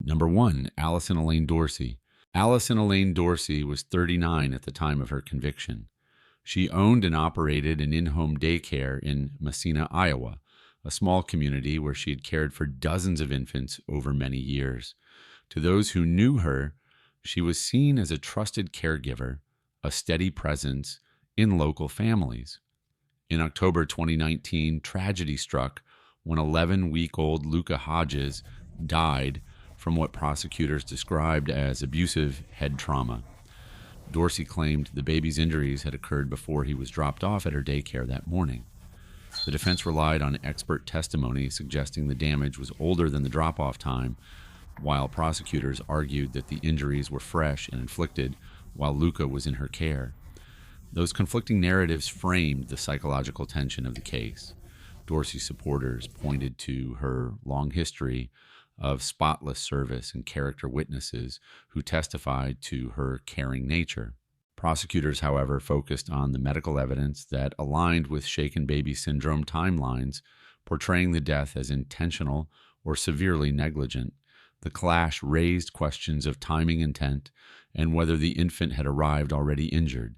Number 1, Alison Elaine Dorsey. Alison Elaine Dorsey was 39 at the time of her conviction. She owned and operated an in-home daycare in Massena, Iowa, a small community where she had cared for dozens of infants over many years. To those who knew her, she was seen as a trusted caregiver, a steady presence in local families. In October 2019, tragedy struck when 11-week-old Luca Hodges died from what prosecutors described as abusive head trauma. Dorsey claimed the baby's injuries had occurred before he was dropped off at her daycare that morning. The defense relied on expert testimony suggesting the damage was older than the drop-off time, while prosecutors argued that the injuries were fresh and inflicted while Luca was in her care. Those conflicting narratives framed the psychological tension of the case. Dorsey's supporters pointed to her long history of spotless service and character witnesses who testified to her caring nature. Prosecutors, however, focused on the medical evidence that aligned with shaken baby syndrome timelines, portraying the death as intentional or severely negligent. The clash raised questions of timing, intent, and whether the infant had arrived already injured.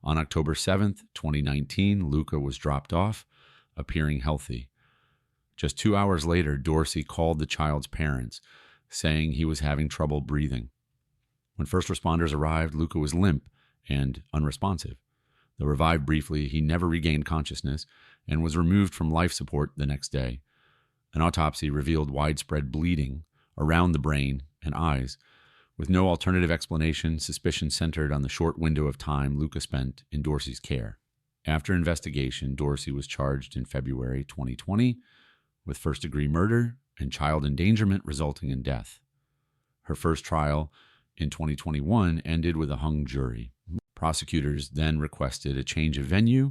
On October 7, 2019, Luca was dropped off, appearing healthy. Just 2 hours later, Dorsey called the child's parents, saying he was having trouble breathing. When first responders arrived, Luca was limp and unresponsive. Though revived briefly, he never regained consciousness and was removed from life support the next day. An autopsy revealed widespread bleeding around the brain and eyes. With no alternative explanation, suspicion centered on the short window of time Luca spent in Dorsey's care. After investigation, Dorsey was charged in February 2020 with first-degree murder and child endangerment resulting in death. Her first trial in 2021 ended with a hung jury. Prosecutors then requested a change of venue,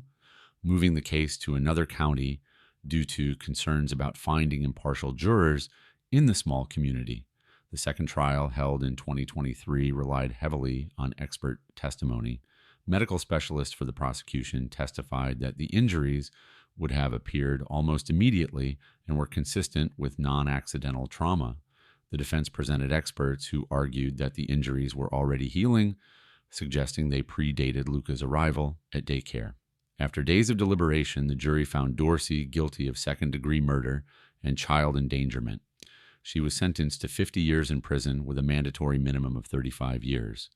moving the case to another county due to concerns about finding impartial jurors in the small community. The second trial, held in 2023, relied heavily on expert testimony. Medical specialists for the prosecution testified that the injuries would have appeared almost immediately and were consistent with non-accidental trauma. The defense presented experts who argued that the injuries were already healing, suggesting they predated Luca's arrival at daycare. After days of deliberation, the jury found Dorsey guilty of second-degree murder and child endangerment. She was sentenced to 50 years in prison with a mandatory minimum of 35 years.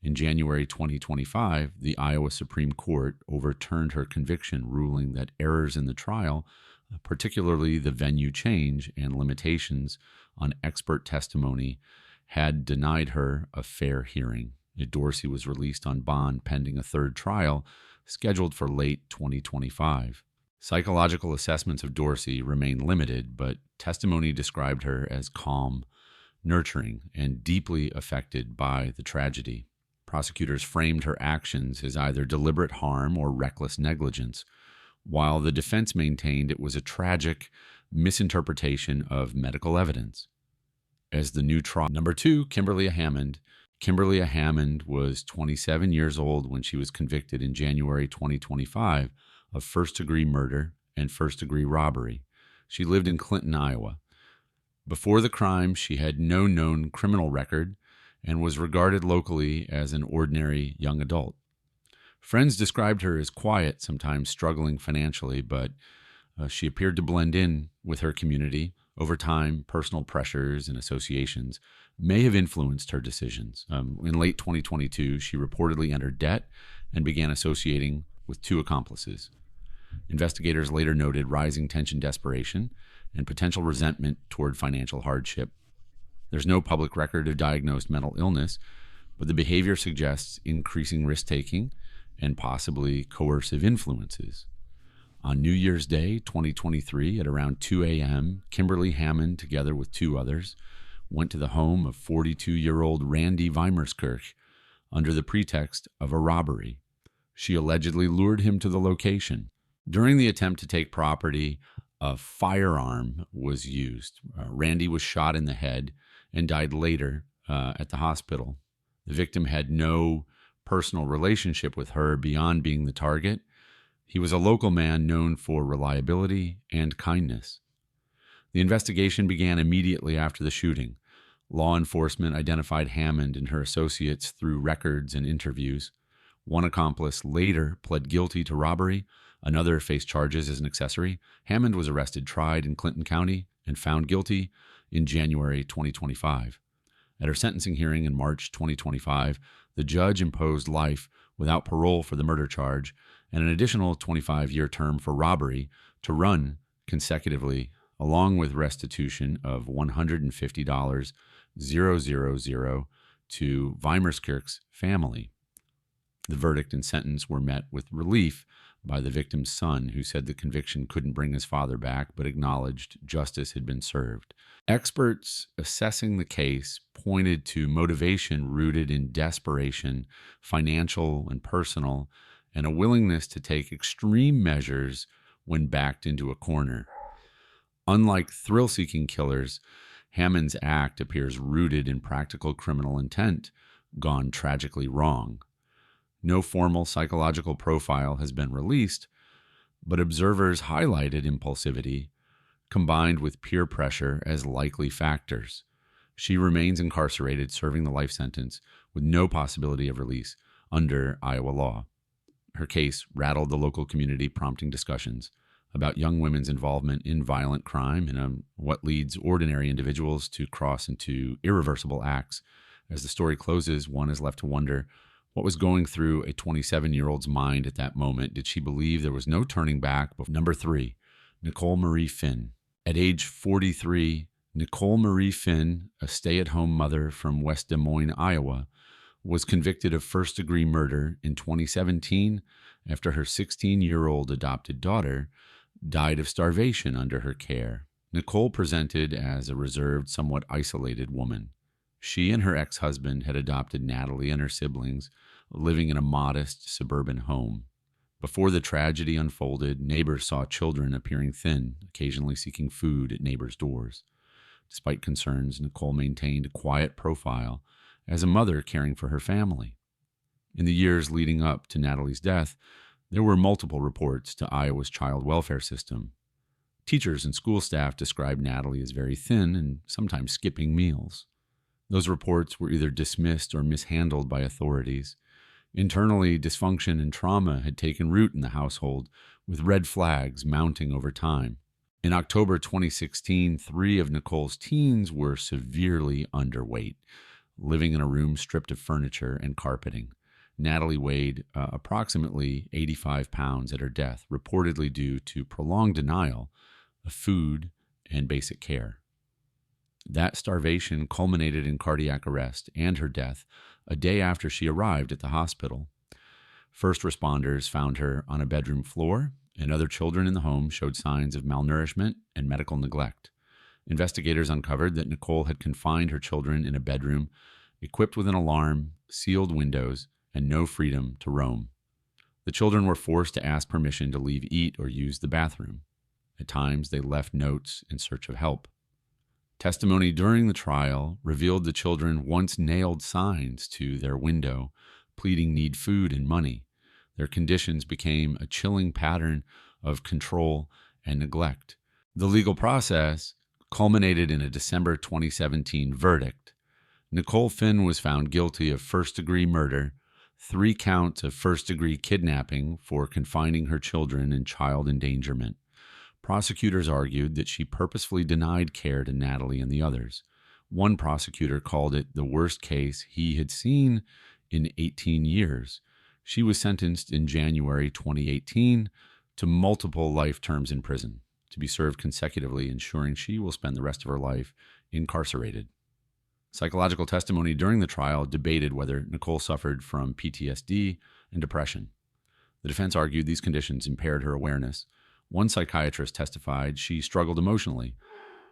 In January 2025, the Iowa Supreme Court overturned her conviction, ruling that errors in the trial, particularly the venue change and limitations on expert testimony, had denied her a fair hearing. Dorsey was released on bond pending a third trial scheduled for late 2025. Psychological assessments of Dorsey remain limited, but testimony described her as calm, nurturing, and deeply affected by the tragedy. Prosecutors framed her actions as either deliberate harm or reckless negligence, while the defense maintained it was a tragic misinterpretation of medical evidence. As the new trial. Number 2, Kimberly A. Hammond. Kimberly A. Hammond was 27 years old when she was convicted in January 2025 of first-degree murder and first-degree robbery. She lived in Clinton, Iowa. Before the crime, she had no known criminal record and was regarded locally as an ordinary young adult. Friends described her as quiet, sometimes struggling financially, but she appeared to blend in with her community. Over time, personal pressures and associations may have influenced her decisions. In late 2022, she reportedly entered debt and began associating with 2 accomplices. Investigators later noted rising tension, desperation, and potential resentment toward financial hardship. There's no public record of diagnosed mental illness, but the behavior suggests increasing risk-taking and possibly coercive influences. On New Year's Day, 2023, at around 2 a.m., Kimberly Hammond, together with 2 others, went to the home of 42-year-old Randy Weimerskirch under the pretext of a robbery. She allegedly lured him to the location. During the attempt to take property, a firearm was used. Randy was shot in the head and died later at the hospital. The victim had no personal relationship with her beyond being the target. He was a local man known for reliability and kindness. The investigation began immediately after the shooting. Law enforcement identified Hammond and her associates through records and interviews. One accomplice later pled guilty to robbery. Another faced charges as an accessory. Hammond was arrested, tried in Clinton County, and found guilty in January 2025. At her sentencing hearing in March 2025, the judge imposed life without parole for the murder charge and an additional 25-year term for robbery to run consecutively, along with restitution of $150,000 to Weimerskirch's family. The verdict and sentence were met with relief by the victim's son, who said the conviction couldn't bring his father back, but acknowledged justice had been served. Experts assessing the case pointed to motivation rooted in desperation, financial and personal, and a willingness to take extreme measures when backed into a corner. Unlike thrill-seeking killers, Hammond's act appears rooted in practical criminal intent gone tragically wrong. No formal psychological profile has been released, but observers highlighted impulsivity combined with peer pressure as likely factors. She remains incarcerated, serving the life sentence with no possibility of release under Iowa law. Her case rattled the local community, prompting discussions about young women's involvement in violent crime and what leads ordinary individuals to cross into irreversible acts. As the story closes, one is left to wonder, what was going through a 27-year-old's mind at that moment? Did she believe there was no turning back? Number 3, Nicole Marie Finn. At age 43, Nicole Marie Finn, a stay-at-home mother from West Des Moines, Iowa, was convicted of first-degree murder in 2017 after her 16-year-old adopted daughter died of starvation under her care. Nicole presented as a reserved, somewhat isolated woman. She and her ex-husband had adopted Natalie and her siblings, living in a modest suburban home. Before the tragedy unfolded, neighbors saw children appearing thin, occasionally seeking food at neighbors' doors. Despite concerns, Nicole maintained a quiet profile as a mother caring for her family. In the years leading up to Natalie's death, there were multiple reports to Iowa's child welfare system. Teachers and school staff described Natalie as very thin and sometimes skipping meals. Those reports were either dismissed or mishandled by authorities. Internally, dysfunction and trauma had taken root in the household, with red flags mounting over time. In October 2016, 3 of Nicole's teens were severely underweight, living in a room stripped of furniture and carpeting. Natalie weighed approximately 85 pounds at her death, reportedly due to prolonged denial of food and basic care. That starvation culminated in cardiac arrest and her death a day after she arrived at the hospital. First responders found her on a bedroom floor, and other children in the home showed signs of malnourishment and medical neglect. Investigators uncovered that Nicole had confined her children in a bedroom equipped with an alarm, sealed windows, and no freedom to roam. The children were forced to ask permission to leave, eat, or use the bathroom. At times, they left notes in search of help. Testimony during the trial revealed the children once nailed signs to their window, pleading need food and money. Their conditions became a chilling pattern of control and neglect. The legal process culminated in a December 2017 verdict. Nicole Finn was found guilty of first-degree murder, 3 counts of first-degree kidnapping for confining her children in child endangerment. Prosecutors argued that she purposefully denied care to Natalie and the others. One prosecutor called it the worst case he had seen in 18 years. She was sentenced in January 2018 to multiple life terms in prison, to be served consecutively, ensuring she will spend the rest of her life incarcerated. Psychological testimony during the trial debated whether Nicole suffered from PTSD and depression. The defense argued these conditions impaired her awareness. One psychiatrist testified she struggled emotionally.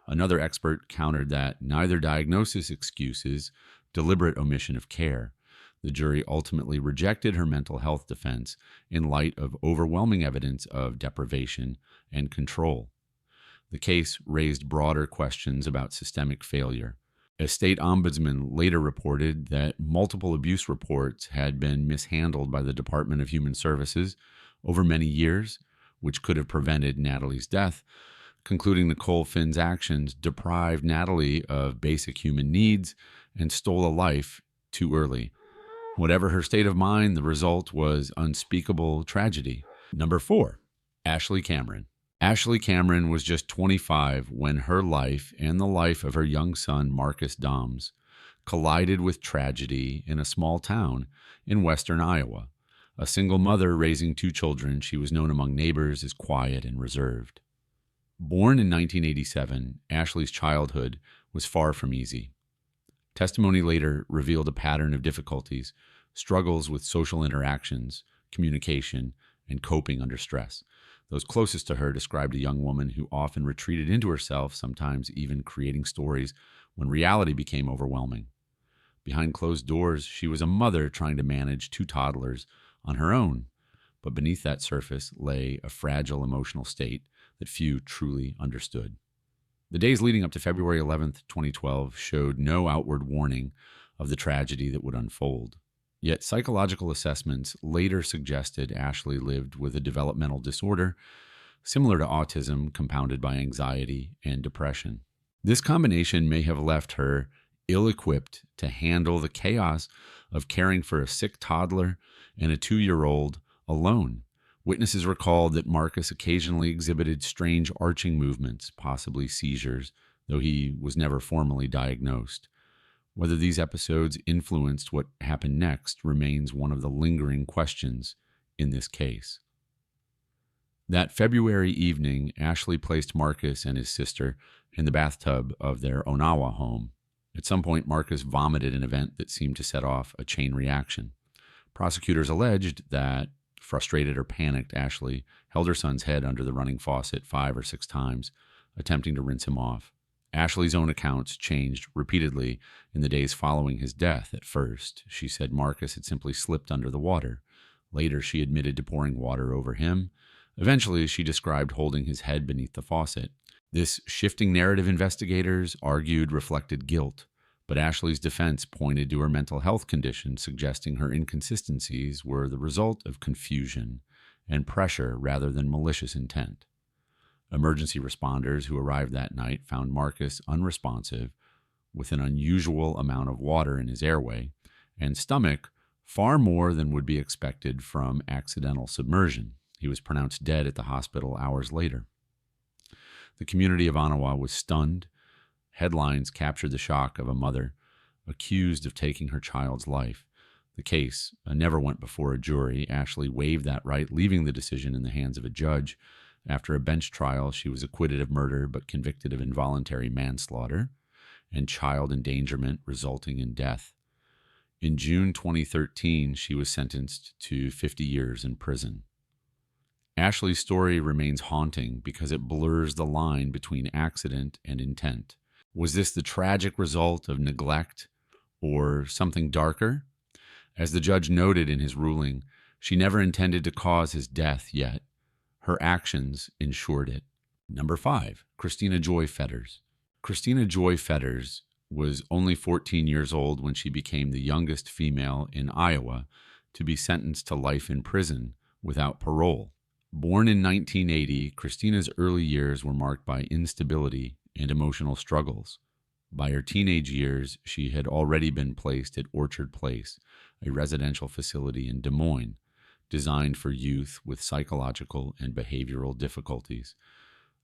Another expert countered that neither diagnosis excuses deliberate omission of care. The jury ultimately rejected her mental health defense in light of overwhelming evidence of deprivation and control. The case raised broader questions about systemic failure. A state ombudsman later reported that multiple abuse reports had been mishandled by the Department of Human Services over many years, which could have prevented Natalie's death. concluding Nicole Finn's actions deprived Natalie of basic human needs and stole a life too early. Whatever her state of mind, the result was unspeakable tragedy. Number 4, Ashley Cameron. Ashley Cameron was just 25 when her life and the life of her young son, Marcus Doms, collided with tragedy in a small town in western Iowa. A single mother raising 2 children, she was known among neighbors as quiet and reserved. Born in 1987, Ashley's childhood was far from easy. Testimony later revealed a pattern of difficulties, struggles with social interactions, communication, and coping under stress. Those closest to her described a young woman who often retreated into herself, sometimes even creating stories when reality became overwhelming. Behind closed doors, she was a mother trying to manage 2 toddlers on her own, but beneath that surface lay a fragile emotional state that few truly understood. The days leading up to February 11th, 2012 showed no outward warning of the tragedy that would unfold. Yet psychological assessments later suggested Ashley lived with a developmental disorder similar to autism compounded by anxiety and depression. This combination may have left her ill-equipped to handle the chaos of caring for a sick toddler and a 2-year-old alone. Witnesses recalled that Marcus occasionally exhibited strange arching movements, possibly seizures, though he was never formally diagnosed. Whether these episodes influenced what happened next remains one of the lingering questions in this case. That February evening, Ashley placed Marcus and his sister in the bathtub of their Onawa home. At some point, Marcus vomited an event that seemed to set off a chain reaction. Prosecutors alleged that, frustrated or panicked, Ashley held her son's head under the running faucet 5 or 6 times, attempting to rinse him off. Ashley's own accounts changed repeatedly in the days following his death. At first, she said Marcus had simply slipped under the water. Later, she admitted to pouring water over him. Eventually, she described holding his head beneath the faucet. This shifting narrative, investigators argued, reflected guilt, but Ashley's defense pointed to her mental health condition, suggesting her inconsistencies were the result of confusion and pressure rather than malicious intent. Emergency responders who arrived that night found Marcus unresponsive, with an unusual amount of water in his airway and stomach, far more than would be expected from accidental submersion. He was pronounced dead at the hospital hours later. The community of Onawa was stunned. Headlines captured the shock of a mother accused of taking her child's life. The case never went before a jury. Ashley waived that right, leaving the decision in the hands of a judge. After a bench trial, she was acquitted of murder but convicted of involuntary manslaughter and child endangerment resulting in death. In June 2013, she was sentenced to 50 years in prison. Ashley's story remains haunting because it blurs the line between accident and intent. Was this the tragic result of neglect or something darker? As the judge noted in his ruling, she never intended to cause his death, yet her actions ensured it. Number 5, Kristina Joy FETTERS. Kristina Joy FETTERS was only 14 years old when she became the youngest female in Iowa to be sentenced to life in prison without parole. Born in 1980, Kristina's early years were marked by instability and emotional struggles. By her teenage years, she had already been placed at Orchard Place, a residential facility in Des Moines, designed for youth with psychological and behavioral difficulties.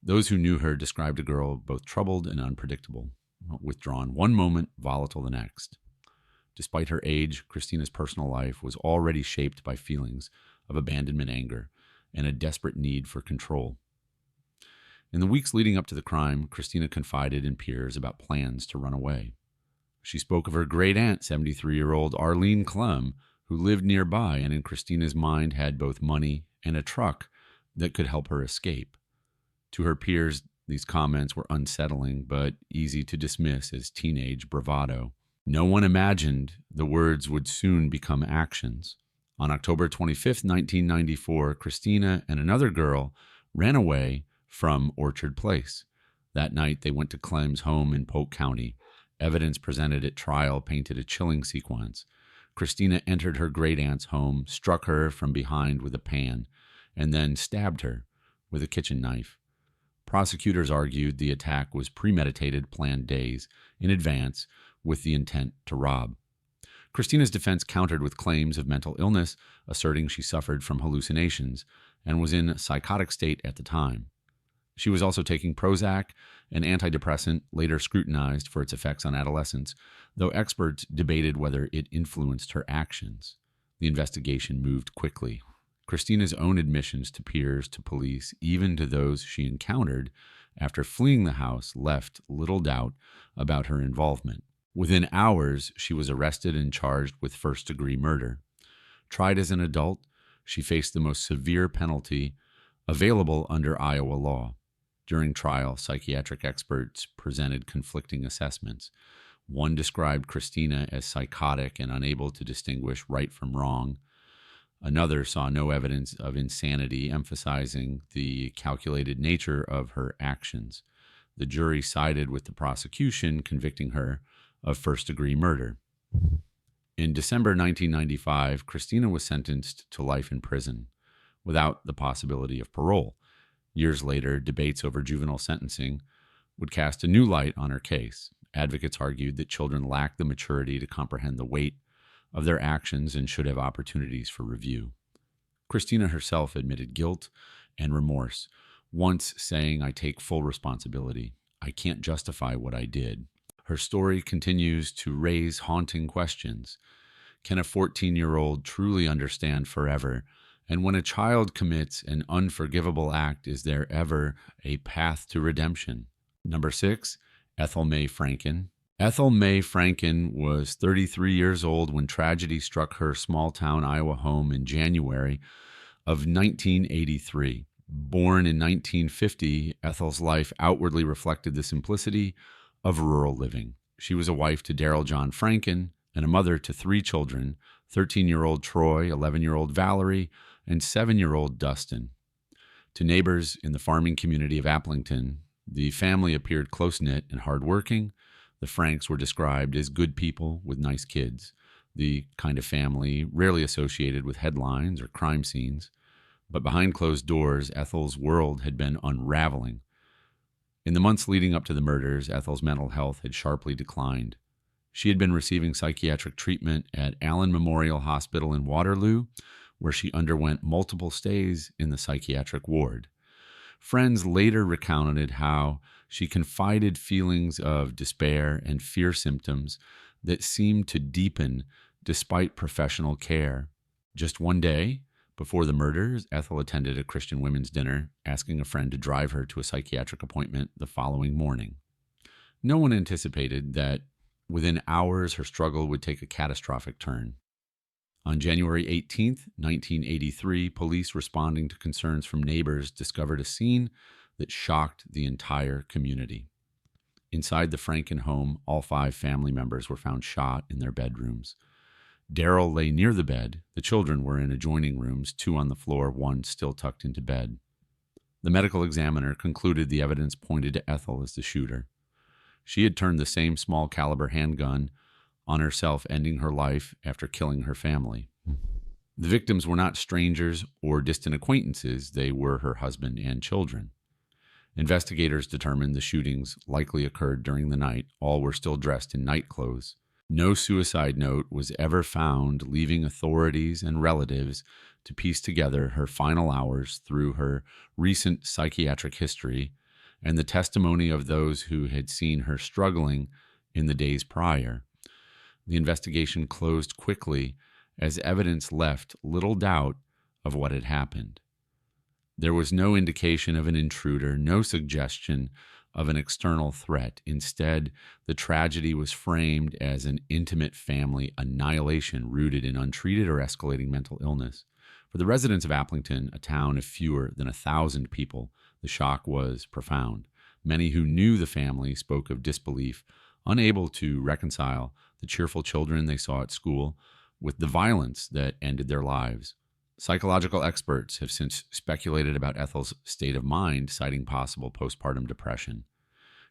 Those who knew her described a girl both troubled and unpredictable, withdrawn one moment, volatile the next. Despite her age, Kristina's personal life was already shaped by feelings of abandonment, anger, and a desperate need for control. In the weeks leading up to the crime, Kristina confided in peers about plans to run away. She spoke of her great-aunt, 73-year-old Arlene Clem, who lived nearby and in Kristina's mind had both money and a truck that could help her escape. To her peers, these comments were unsettling but easy to dismiss as teenage bravado. No one imagined the words would soon become actions. On October 25, 1994, Kristina and another girl ran away from Orchard Place. That night, they went to Clem's home in Polk County. Evidence presented at trial painted a chilling sequence. Kristina entered her great-aunt's home, struck her from behind with a pan, and then stabbed her with a kitchen knife. Prosecutors argued the attack was premeditated, planned days in advance with the intent to rob. Kristina's defense countered with claims of mental illness, asserting she suffered from hallucinations and was in a psychotic state at the time. She was also taking Prozac, an antidepressant later scrutinized for its effects on adolescents, though experts debated whether it influenced her actions. The investigation moved quickly. Kristina's own admissions to peers, to police, even to those she encountered after fleeing the house, left little doubt about her involvement. Within hours, she was arrested and charged with first-degree murder. Tried as an adult, she faced the most severe penalty available under Iowa law. During trial, psychiatric experts presented conflicting assessments. One described Kristina as psychotic and unable to distinguish right from wrong. Another saw no evidence of insanity, emphasizing the calculated nature of her actions. The jury sided with the prosecution, convicting her of first-degree murder. In December 1995, Kristina was sentenced to life in prison, without the possibility of parole. Years later, debates over juvenile sentencing would cast a new light on her case. Advocates argued that children lack the maturity to comprehend the weight of their actions and should have opportunities for review. Kristina herself admitted guilt and remorse, once saying, "I take full responsibility. I can't justify what I did." Her story continues to raise haunting questions. Can a 14-year-old truly understand forever? And when a child commits an unforgivable act, is there ever a path to redemption? Number 6, Ethel Mae FRANKEN. Ethel Mae FRANKEN was 33 years old when tragedy struck her small-town Iowa home in January of 1983. Born in 1950, Ethel's life outwardly reflected the simplicity of rural living. She was a wife to Darrell John Franken and a mother to 3 children, 13-year-old Troy, 11-year-old Valerie, and 7-year-old Dustin. To neighbors in the farming community of Applington, the family appeared close-knit and hardworking. The Franks were described as good people with nice kids, the kind of family rarely associated with headlines or crime scenes. But behind closed doors, Ethel's world had been unraveling. In the months leading up to the murders, Ethel's mental health had sharply declined. She had been receiving psychiatric treatment at Allen Memorial Hospital in Waterloo, where she underwent multiple stays in the psychiatric ward. Friends later recounted how she confided feelings of despair and fear symptoms that seemed to deepen despite professional care. Just one day before the murders, Ethel attended a Christian women's dinner, asking a friend to drive her to a psychiatric appointment the following morning. No one anticipated that within hours her struggle would take a catastrophic turn. On January 18, 1983, police responding to concerns from neighbors discovered a scene that shocked the entire community. Inside the Franken home, all 5 family members were found shot in their bedrooms. Darrell lay near the bed. The children were in adjoining rooms, 2 on the floor, 1 still tucked into bed. The medical examiner concluded the evidence pointed to Ethel as the shooter. She had turned the same small caliber handgun on herself, ending her life after killing her family. The victims were not strangers or distant acquaintances. They were her husband and children. Investigators determined the shootings likely occurred during the night. All were still dressed in night clothes. No suicide note was ever found, leaving authorities and relatives to piece together her final hours through her recent psychiatric history and the testimony of those who had seen her struggling in the days prior. The investigation closed quickly as evidence left little doubt of what had happened. There was no indication of an intruder, no suggestion of an external threat. Instead, the tragedy was framed as an intimate family annihilation rooted in untreated or escalating mental illness. For the residents of Applington, a town of fewer than 1,000 people, the shock was profound. Many who knew the family spoke of disbelief, unable to reconcile the cheerful children they saw at school with the violence that ended their lives. Psychological experts have since speculated about Ethel's state of mind, citing possible postpartum depression.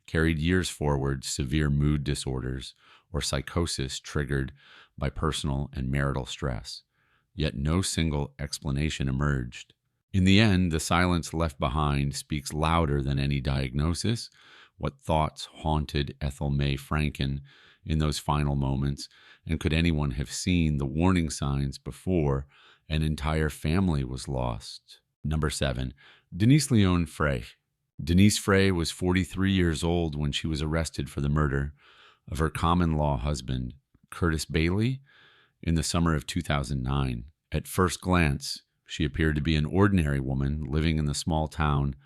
Carried years forward, severe mood disorders or psychosis triggered by personal and marital stress. Yet no single explanation emerged. In the end, the silence left behind speaks louder than any diagnosis. What thoughts haunted Ethel Mae FRANKEN in those final moments, and could anyone have seen the warning signs before an entire family was lost? Number 7. Denise Leone FREI. Denise FREI was 43 years old when she was arrested for the murder of her common-law husband, Curtis Bailey, in the summer of 2009. At first glance, she appeared to be an ordinary woman living in the small town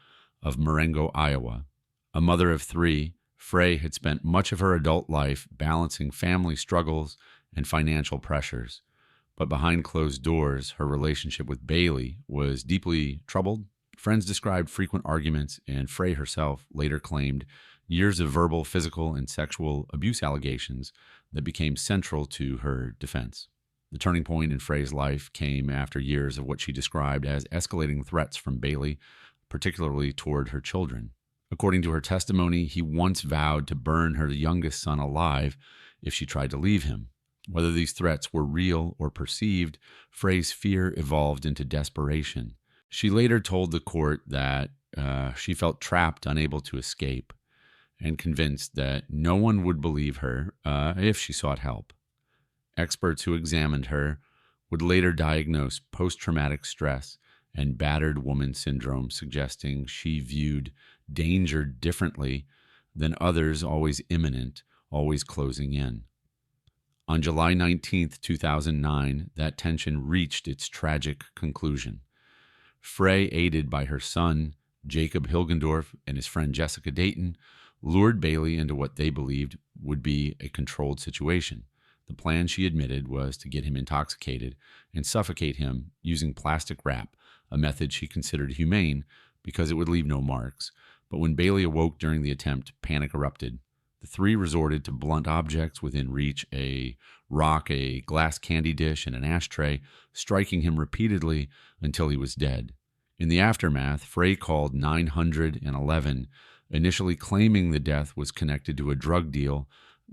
of Marengo, Iowa. A mother of 3, FREI had spent much of her adult life balancing family struggles and financial pressures. But behind closed doors, her relationship with Bailey was deeply troubled. Friends described frequent arguments, and FREI herself later claimed years of verbal, physical, and sexual abuse allegations that became central to her defense. The turning point in FREI's life came after years of what she described as escalating threats from Bailey, particularly toward her children. According to her testimony, he once vowed to burn her youngest son alive if she tried to leave him. Whether these threats were real or perceived, FREI's fear evolved into desperation. She later told the court that she felt trapped, unable to escape, and convinced that no one would believe her if she sought help. Experts who examined her would later diagnose post-traumatic stress and battered woman syndrome, suggesting she viewed danger differently than others, always imminent, always closing in. On July 19, 2009, that tension reached its tragic conclusion. FREI, aided by her son, Jacob Hilgendorf, and his friend Jessica Dayton, lured Bailey into what they believed would be a controlled situation. The plan, she admitted, was to get him intoxicated and suffocate him using plastic wrap, a method she considered humane because it would leave no marks. But when Bailey awoke during the attempt, panic erupted. The 3 resorted to blunt objects within reach, a rock, a glass candy dish, and an ashtray, striking him repeatedly until he was dead. In the aftermath, FREI called 911, initially claiming the death was connected to a drug deal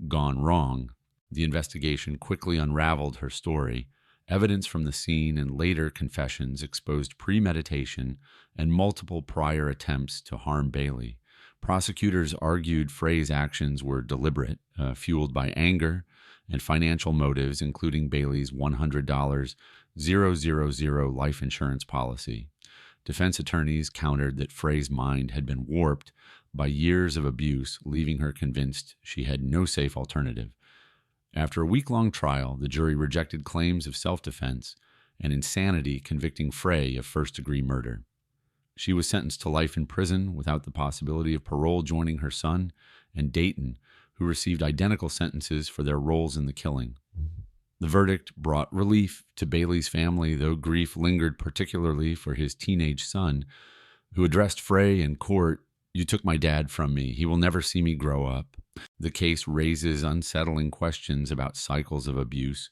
gone wrong. The investigation quickly unraveled her story. Evidence from the scene and later confessions exposed premeditation and multiple prior attempts to harm Bailey. Prosecutors argued FREI's actions were deliberate, fueled by anger and financial motives, including Bailey's $100,000 life insurance policy. Defense attorneys countered that FREI's mind had been warped by years of abuse, leaving her convinced she had no safe alternative. After a week-long trial, the jury rejected claims of self-defense and insanity, convicting FREI of first-degree murder. She was sentenced to life in prison without the possibility of parole, joining her son and Dayton, who received identical sentences for their roles in the killing. The verdict brought relief to Bailey's family, though grief lingered particularly for his teenage son, who addressed FREI in court, "You took my dad from me. He will never see me grow up." The case raises unsettling questions about cycles of abuse,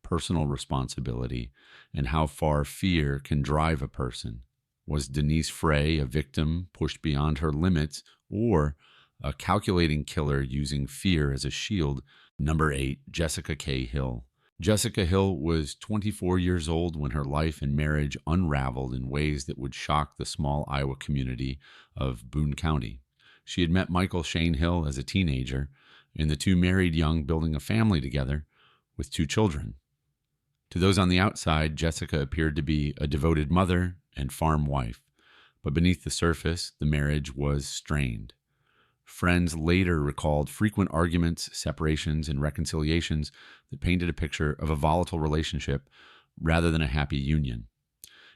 personal responsibility, and how far fear can drive a person. Was Denise FREI a victim pushed beyond her limits, or a calculating killer using fear as a shield? Number 8, Jessica K. Hill. Jessica Hill was 24 years old when her life and marriage unraveled in ways that would shock the small Iowa community of Boone County. She had met Michael Shane Hill as a teenager, and the two married young, building a family together with 2 children. To those on the outside, Jessica appeared to be a devoted mother and farm wife, but beneath the surface, the marriage was strained. Friends later recalled frequent arguments, separations, and reconciliations that painted a picture of a volatile relationship rather than a happy union.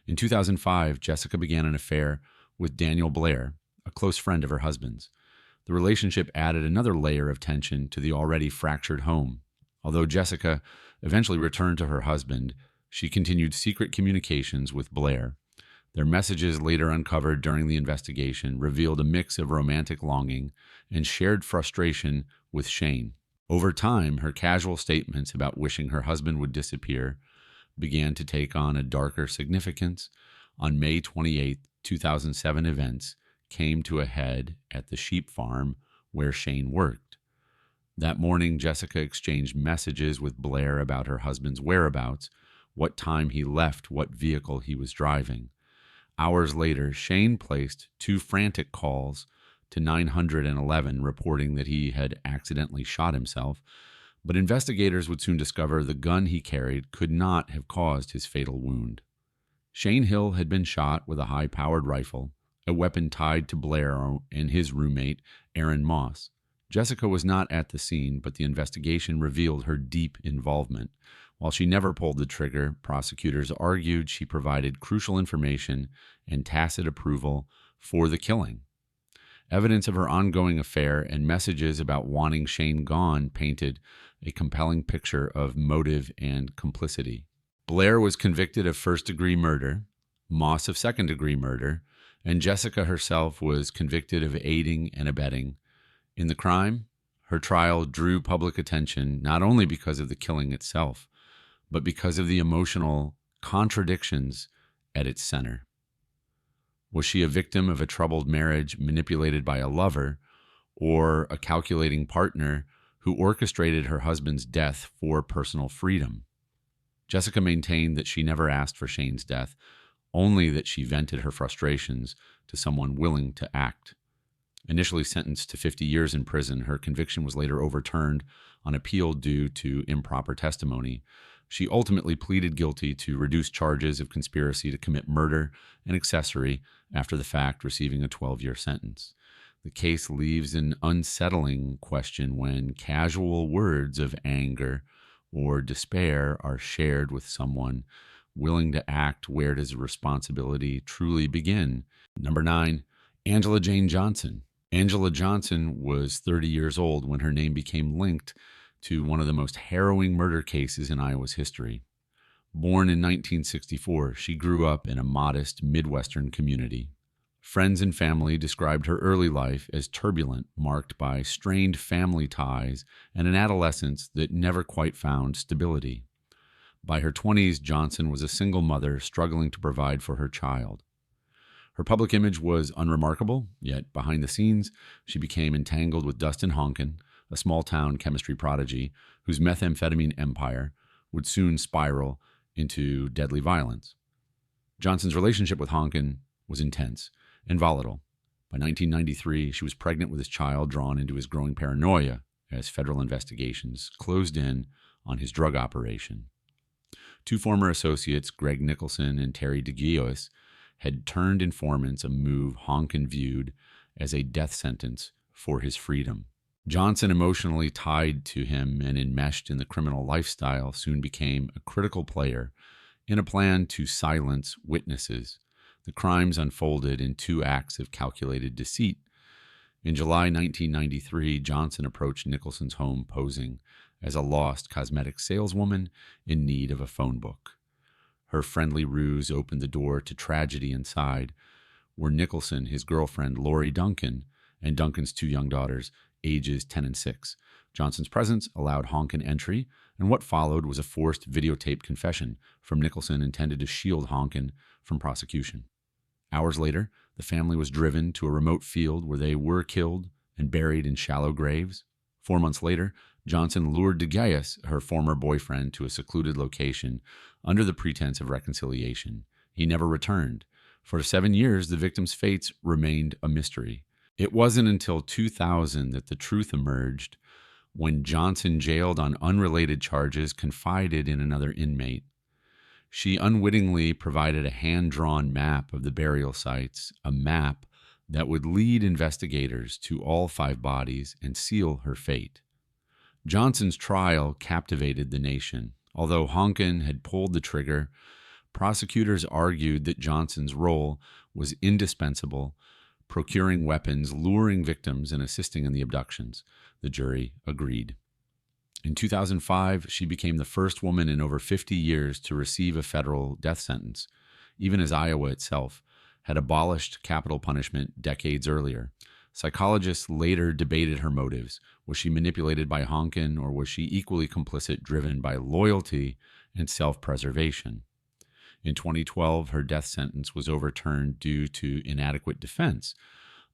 In 2005, Jessica began an affair with Daniel Blair, a close friend of her husband's. The relationship added another layer of tension to the already fractured home. Although Jessica eventually returned to her husband, she continued secret communications with Blair. Their messages, later uncovered during the investigation, revealed a mix of romantic longing and shared frustration with Shane. Over time, her casual statements about wishing her husband would disappear began to take on a darker significance. On May 28, 2007, events came to a head at the sheep farm where Shane worked. That morning, Jessica exchanged messages with Blair about her husband's whereabouts, what time he left, what vehicle he was driving. Hours later, Shane placed 2 frantic calls to 911 reporting that he had accidentally shot himself, but investigators would soon discover the gun he carried could not have caused his fatal wound. Shane Hill had been shot with a high-powered rifle, a weapon tied to Blair and his roommate, Aaron Moss. Jessica was not at the scene, but the investigation revealed her deep involvement. While she never pulled the trigger, prosecutors argued she provided crucial information and tacit approval for the killing. Evidence of her ongoing affair and messages about wanting Shane gone painted a compelling picture of motive and complicity. Blair was convicted of first-degree murder, Moss of second-degree murder, and Jessica herself was convicted of aiding and abetting. In the crime, her trial drew public attention not only because of the killing itself, but because of the emotional contradictions at its center. Was she a victim of a troubled marriage manipulated by a lover, or a calculating partner who orchestrated her husband's death for personal freedom? Jessica maintained that she never asked for Shane's death, only that she vented her frustrations to someone willing to act. Initially sentenced to 50 years in prison, her conviction was later overturned on appeal due to improper testimony. She ultimately pleaded guilty to reduced charges of conspiracy to commit murder and accessory after the fact, receiving a 12-year sentence. The case leaves an unsettling question when casual words of anger or despair are shared with someone willing to act. Where does responsibility truly begin? Number 9, Angela Jane Johnson. Angela Johnson was 30 years old when her name became linked to one of the most harrowing murder cases in Iowa's history. Born in 1964, she grew up in a modest Midwestern community. Friends and family described her early life as turbulent, marked by strained family ties and an adolescence that never quite found stability. By her 20s, Johnson was a single mother struggling to provide for her child. Her public image was unremarkable, yet behind the scenes, she became entangled with Dustin Honken, a small-town chemistry prodigy whose methamphetamine empire would soon spiral into deadly violence. Johnson's relationship with Honken was intense and volatile. By 1993, she was pregnant with his child, drawn into his growing paranoia as federal investigations closed in on his drug operation. 2 former associates, Greg Nicholson and Terry DeGiois, had turned informants, a move Honken viewed as a death sentence for his freedom. Johnson, emotionally tied to him and enmeshed in the criminal lifestyle, soon became a critical player in a plan to silence witnesses. The crimes unfolded in 2 acts of calculated deceit. In July 1993, Johnson approached Nicholson's home posing as a lost cosmetics saleswoman in need of a phone book. Her friendly ruse opened the door to tragedy. Inside were Nicholson, his girlfriend Lori Duncan, and Duncan's 2 young daughters, ages 10 and 6. Johnson's presence allowed Honken entry, and what followed was a forced videotape confession from Nicholson intended to shield Honken from prosecution. Hours later, the family was driven to a remote field where they were killed and buried in shallow graves. 4 months later, Johnson lured DeGiois, her former boyfriend, to a secluded location under the pretense of reconciliation. He never returned. For 7 years, the victims' fates remained a mystery. It wasn't until 2000 that the truth emerged, when Johnson, jailed on unrelated charges, confided in another inmate. She unwittingly provided a hand-drawn map of the burial sites, a map that would lead investigators to all 5 bodies and seal her fate. Johnson's trial captivated the nation. Although Honken had pulled the trigger, prosecutors argued that Johnson's role was indispensable, procuring weapons, luring victims, and assisting in the abductions. The jury agreed. In 2005, she became the first woman in over 50 years to receive a federal death sentence, even as Iowa itself had abolished capital punishment decades earlier. Psychologists later debated her motives. Was she manipulated by Honken, or was she equally complicit, driven by loyalty and self-preservation? In 2012, her death sentence was overturned due to inadequate defense,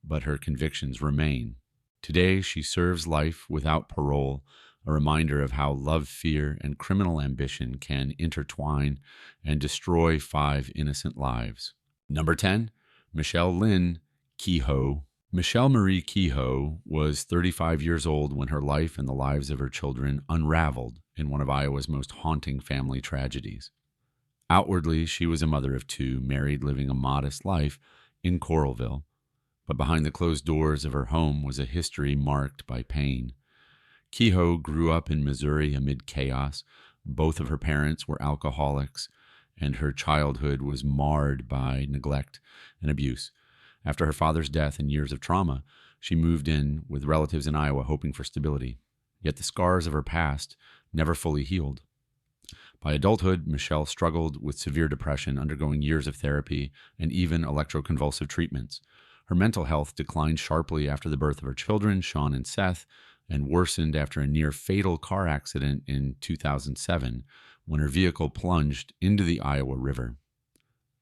but her convictions remain. Today, she serves life without parole, a reminder of how love, fear, and criminal ambition can intertwine and destroy 5 innocent lives. Number 10, Michelle Lynn KEHOE. Michelle Marie KEHOE was 35 years old when her life and the lives of her children unraveled in one of Iowa's most haunting family tragedies. Outwardly, she was a mother of two, married, living a modest life in Coralville, but behind the closed doors of her home was a history marked by pain. KEHOE grew up in Missouri amid chaos. Both of her parents were alcoholics, and her childhood was marred by neglect and abuse. After her father's death and years of trauma, she moved in with relatives in Iowa hoping for stability. Yet the scars of her past never fully healed. By adulthood, Michelle struggled with severe depression, undergoing years of therapy and even electroconvulsive treatments. Her mental health declined sharply after the birth of her children, Sean and Seth, and worsened after a near-fatal car accident in 2007 when her vehicle plunged into the Iowa River.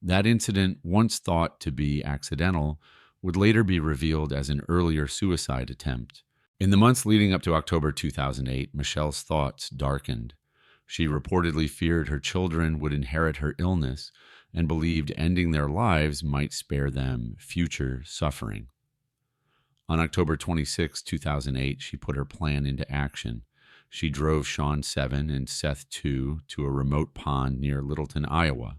That incident, once thought to be accidental, would later be revealed as an earlier suicide attempt. In the months leading up to October 2008, Michelle's thoughts darkened. She reportedly feared her children would inherit her illness and believed ending their lives might spare them future suffering. On October 26, 2008, she put her plan into action. She drove Sean, 7, and Seth, 2, to a remote pond near Littleton, Iowa.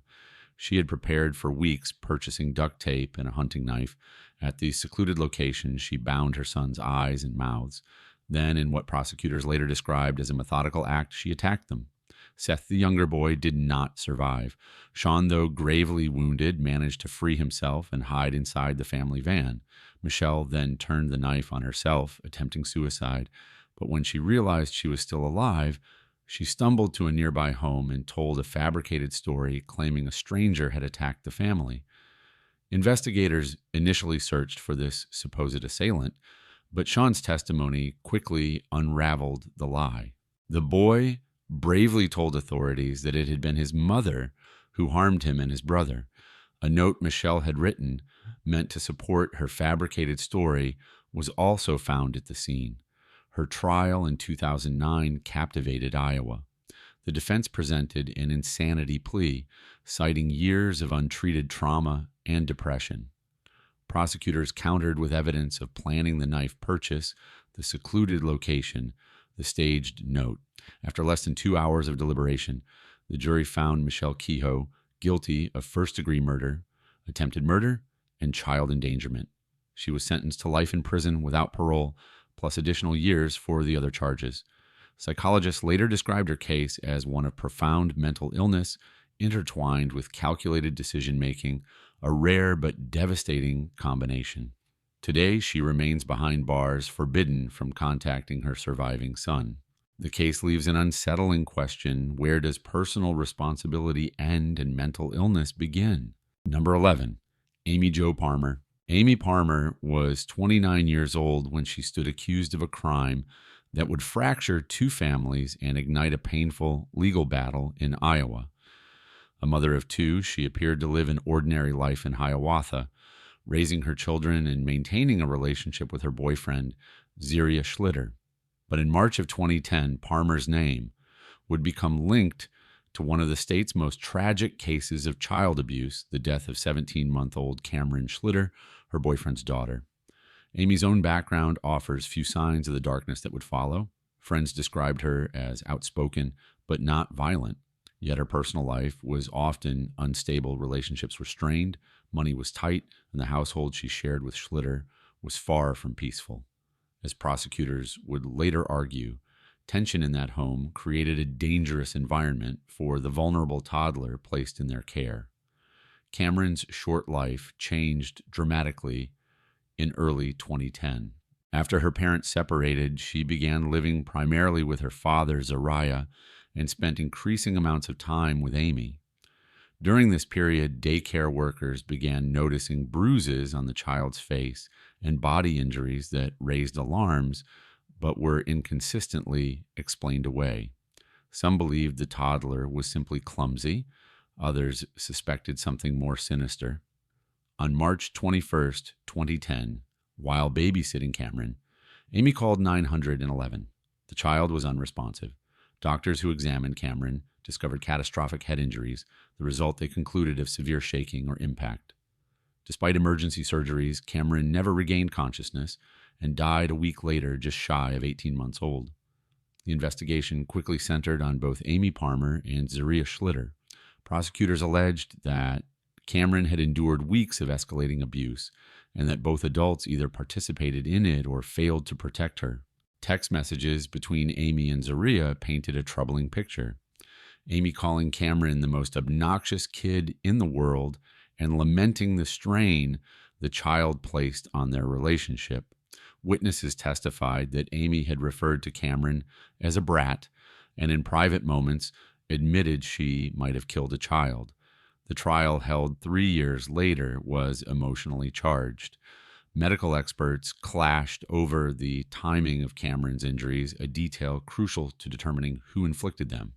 She had prepared for weeks, purchasing duct tape and a hunting knife. At the secluded location, she bound her sons' eyes and mouths. Then, in what prosecutors later described as a methodical act, she attacked them. Seth, the younger boy, did not survive. Sean, though gravely wounded, managed to free himself and hide inside the family van. Michelle then turned the knife on herself, attempting suicide. But when she realized she was still alive, she stumbled to a nearby home and told a fabricated story claiming a stranger had attacked the family. Investigators initially searched for this supposed assailant, but Sean's testimony quickly unraveled the lie. The boy bravely told authorities that it had been his mother who harmed him and his brother. A note Michelle had written, meant to support her fabricated story, was also found at the scene. Her trial in 2009 captivated Iowa. The defense presented an insanity plea, citing years of untreated trauma and depression. Prosecutors countered with evidence of planning the knife purchase, the secluded location, the staged note. After less than 2 hours of deliberation, the jury found Michelle KEHOE guilty of first-degree murder, attempted murder, and child endangerment. She was sentenced to life in prison without parole, plus additional years for the other charges. Psychologists later described her case as one of profound mental illness intertwined with calculated decision-making, a rare but devastating combination. Today, she remains behind bars, forbidden from contacting her surviving son. The case leaves an unsettling question: where does personal responsibility end and mental illness begin? Number 11, Amy Jo PARMER. Amy Parmer was 29 years old when she stood accused of a crime that would fracture two families and ignite a painful legal battle in Iowa. A mother of two, she appeared to live an ordinary life in Hiawatha, raising her children and maintaining a relationship with her boyfriend, Zeria Schlitter. But in March of 2010, Parmer's name would become linked to one of the state's most tragic cases of child abuse, the death of 17-month-old Cameron Schlitter, her boyfriend's daughter. Amy's own background offers few signs of the darkness that would follow. Friends described her as outspoken, but not violent. Yet her personal life was often unstable. Relationships were strained, money was tight, and the household she shared with Schlitter was far from peaceful. As prosecutors would later argue, tension in that home created a dangerous environment for the vulnerable toddler placed in their care. Cameron's short life changed dramatically in early 2010. After her parents separated, she began living primarily with her father, Zariah, and spent increasing amounts of time with Amy. During this period, daycare workers began noticing bruises on the child's face and body injuries that raised alarms but were inconsistently explained away. Some believed the toddler was simply clumsy. Others suspected something more sinister. On March 21st, 2010, while babysitting Cameron, Amy called 911. The child was unresponsive. Doctors who examined Cameron discovered catastrophic head injuries, the result they concluded of severe shaking or impact. Despite emergency surgeries, Cameron never regained consciousness and died a week later, just shy of 18 months old. The investigation quickly centered on both Amy Parmer and Zaria Schlitter. Prosecutors alleged that Cameron had endured weeks of escalating abuse and that both adults either participated in it or failed to protect her. Text messages between Amy and Zaria painted a troubling picture. Amy calling Cameron the most obnoxious kid in the world and lamenting the strain the child placed on their relationship. Witnesses testified that Amy had referred to Cameron as a brat and in private moments admitted she might have killed a child. The trial, held 3 years later, was emotionally charged. Medical experts clashed over the timing of Cameron's injuries, a detail crucial to determining who inflicted them.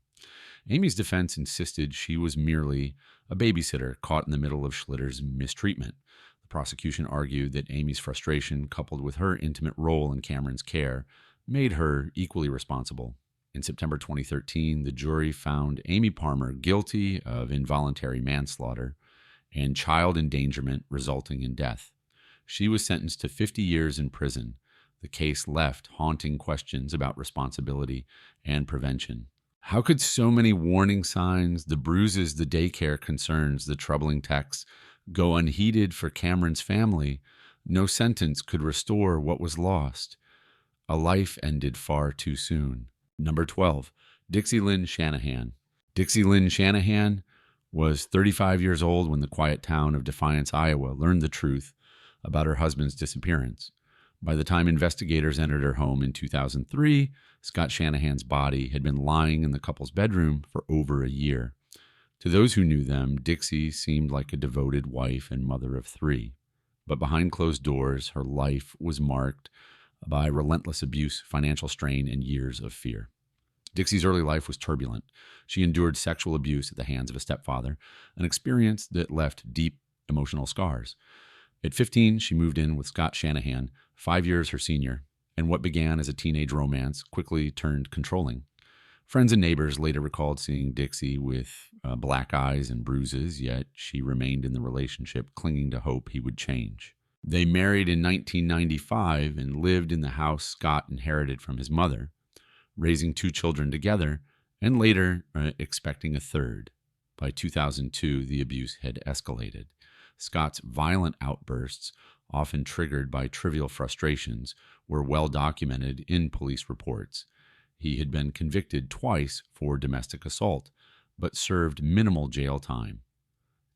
Amy's defense insisted she was merely a babysitter caught in the middle of Schlitter's mistreatment. The prosecution argued that Amy's frustration, coupled with her intimate role in Cameron's care, made her equally responsible. In September 2013, the jury found Amy Parmer guilty of involuntary manslaughter and child endangerment resulting in death. She was sentenced to 50 years in prison. The case left haunting questions about responsibility and prevention. How could so many warning signs, the bruises, the daycare concerns, the troubling texts go unheeded for Cameron's family? No sentence could restore what was lost. A life ended far too soon. Number 12, Dixie Lynn Shanahan. Dixie Lynn Shanahan was 35 years old when the quiet town of Defiance, Iowa, learned the truth about her husband's disappearance. By the time investigators entered her home in 2003, Scott Shanahan's body had been lying in the couple's bedroom for over a year. To those who knew them, Dixie seemed like a devoted wife and mother of 3. But behind closed doors, her life was marked by relentless abuse, financial strain, and years of fear. Dixie's early life was turbulent. She endured sexual abuse at the hands of a stepfather, an experience that left deep emotional scars. At 15, she moved in with Scott Shanahan, 5 years her senior, and what began as a teenage romance quickly turned controlling. Friends and neighbors later recalled seeing Dixie with black eyes and bruises, yet she remained in the relationship, clinging to hope he would change. They married in 1995 and lived in the house Scott inherited from his mother, raising 2 children together and later expecting a third. By 2002, the abuse had escalated. Scott's violent outbursts, often triggered by trivial frustrations, were well documented in police reports. He had been convicted twice for domestic assault, but served minimal jail time.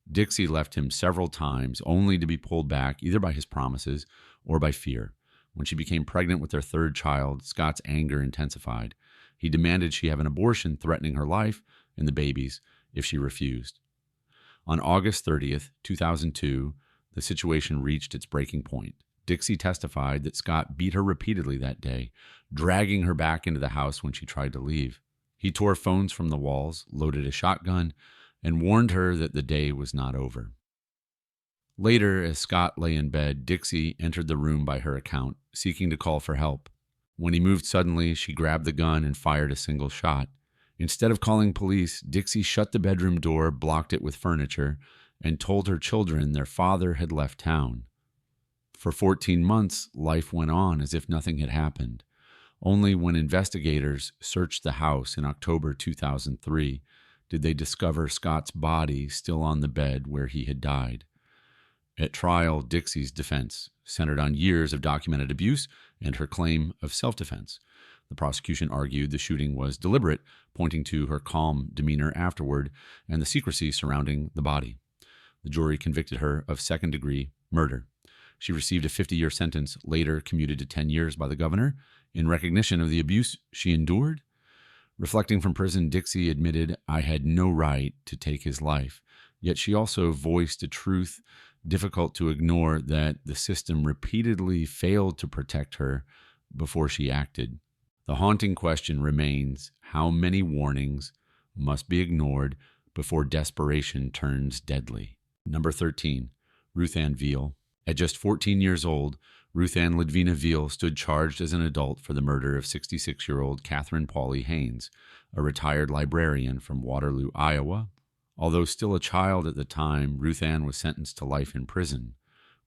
Dixie left him several times, only to be pulled back either by his promises or by fear. When she became pregnant with their 3rd child, Scott's anger intensified. He demanded she have an abortion, threatening her life and the babies if she refused. On August 30th, 2002, the situation reached its breaking point. Dixie testified that Scott beat her repeatedly that day, dragging her back into the house when she tried to leave. He tore phones from the walls, loaded a shotgun, and warned her that the day was not over. Later, as Scott lay in bed, Dixie entered the room by her account, seeking to call for help. When he moved suddenly, she grabbed the gun and fired a single shot. Instead of calling police, Dixie shut the bedroom door, blocked it with furniture, and told her children their father had left town. For 14 months, life went on as if nothing had happened. Only when investigators searched the house in October 2003 did they discover Scott's body still on the bed where he had died. At trial, Dixie's defense centered on years of documented abuse and her claim of self-defense. The prosecution argued the shooting was deliberate, pointing to her calm demeanor afterward and the secrecy surrounding the body. The jury convicted her of second-degree murder. She received a 50-year sentence, later commuted to 10 years by the governor, in recognition of the abuse she endured. Reflecting from prison, Dixie admitted, "I had no right to take his life." Yet she also voiced a truth difficult to ignore, that the system repeatedly failed to protect her before she acted. The haunting question remains, how many warnings must be ignored before desperation turns deadly? Number 13, Ruthann VEAL. At just 14 years old, Ruthann Ledvina VEAL stood charged as an adult for the murder of 66-year-old Catherine Pauley Haynes, a retired librarian from Waterloo, Iowa. Although still a child at the time, Ruthann was sentenced to life in prison.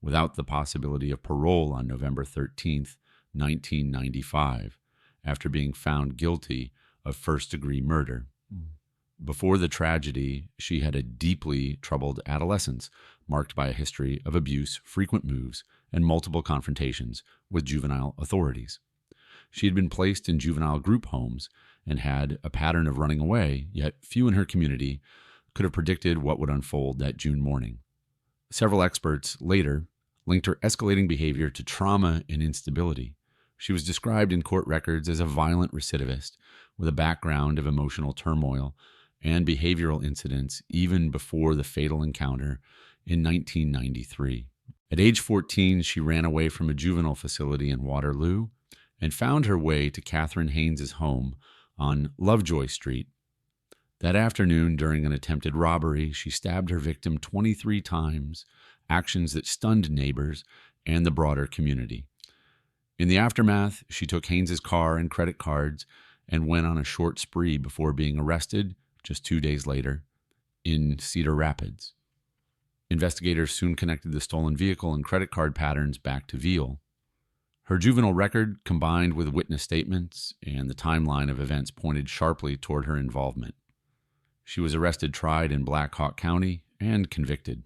without the possibility of parole on November 13th, 1995, after being found guilty of first-degree murder. Before the tragedy, she had a deeply troubled adolescence, marked by a history of abuse, frequent moves, and multiple confrontations with juvenile authorities. She had been placed in juvenile group homes and had a pattern of running away, yet few in her community could have predicted what would unfold that June morning. Several experts later linked her escalating behavior to trauma and instability. She was described in court records as a violent recidivist with a background of emotional turmoil and behavioral incidents even before the fatal encounter in 1993. At age 14, she ran away from a juvenile facility in Waterloo and found her way to Catherine Haynes' home on Lovejoy Street. That afternoon, during an attempted robbery, she stabbed her victim 23 times, actions that stunned neighbors and the broader community. In the aftermath, she took Haynes' car and credit cards and went on a short spree before being arrested just 2 days later in Cedar Rapids. Investigators soon connected the stolen vehicle and credit card patterns back to Veal. Her juvenile record, combined with witness statements and the timeline of events, pointed sharply toward her involvement. She was arrested, tried in Black Hawk County, and convicted.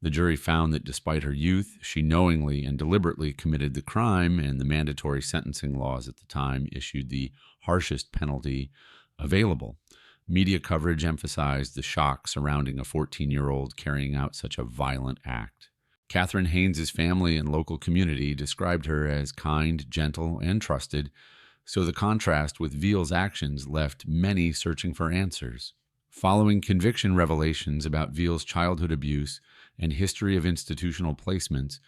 The jury found that despite her youth, she knowingly and deliberately committed the crime, and the mandatory sentencing laws at the time issued the harshest penalty available. Media coverage emphasized the shock surrounding a 14-year-old carrying out such a violent act. Catherine Haynes' family and local community described her as kind, gentle, and trusted, so the contrast with Veal's actions left many searching for answers. Following conviction revelations about Veal's childhood abuse and history of institutional placements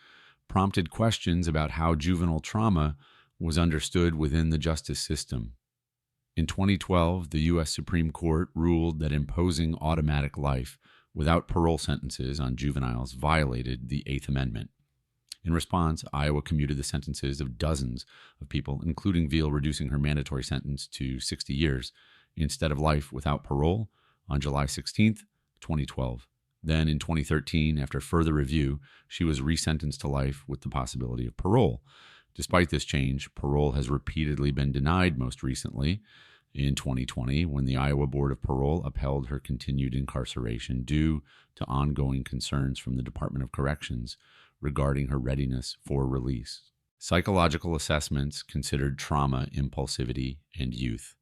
prompted questions about how juvenile trauma was understood within the justice system. In 2012, the U.S. Supreme Court ruled that imposing automatic life without parole sentences on juveniles violated the Eighth Amendment. In response, Iowa commuted the sentences of dozens of people, including Veal, reducing her mandatory sentence to 60 years instead of life without parole on July 16, 2012. Then in 2013, after further review, she was resentenced to life with the possibility of parole. Despite this change, parole has repeatedly been denied, most recently in 2020, when the Iowa Board of Parole upheld her continued incarceration due to ongoing concerns from the Department of Corrections regarding her readiness for release. Psychological assessments considered trauma, impulsivity, and youth.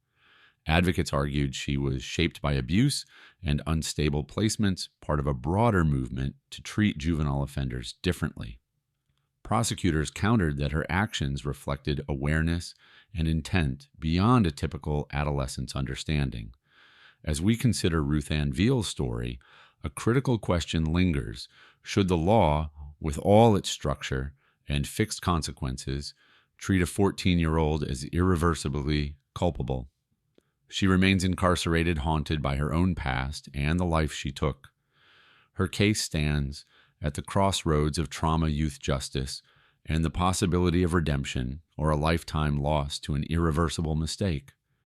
Advocates argued she was shaped by abuse and unstable placements, part of a broader movement to treat juvenile offenders differently. Prosecutors countered that her actions reflected awareness and intent beyond a typical adolescent's understanding. As we consider Ruthann VEAL's story, a critical question lingers: should the law, with all its structure and fixed consequences, treat a 14-year-old as irreversibly culpable? She remains incarcerated, haunted by her own past and the life she took. Her case stands at the crossroads of trauma youth justice and the possibility of redemption or a lifetime lost to an irreversible mistake.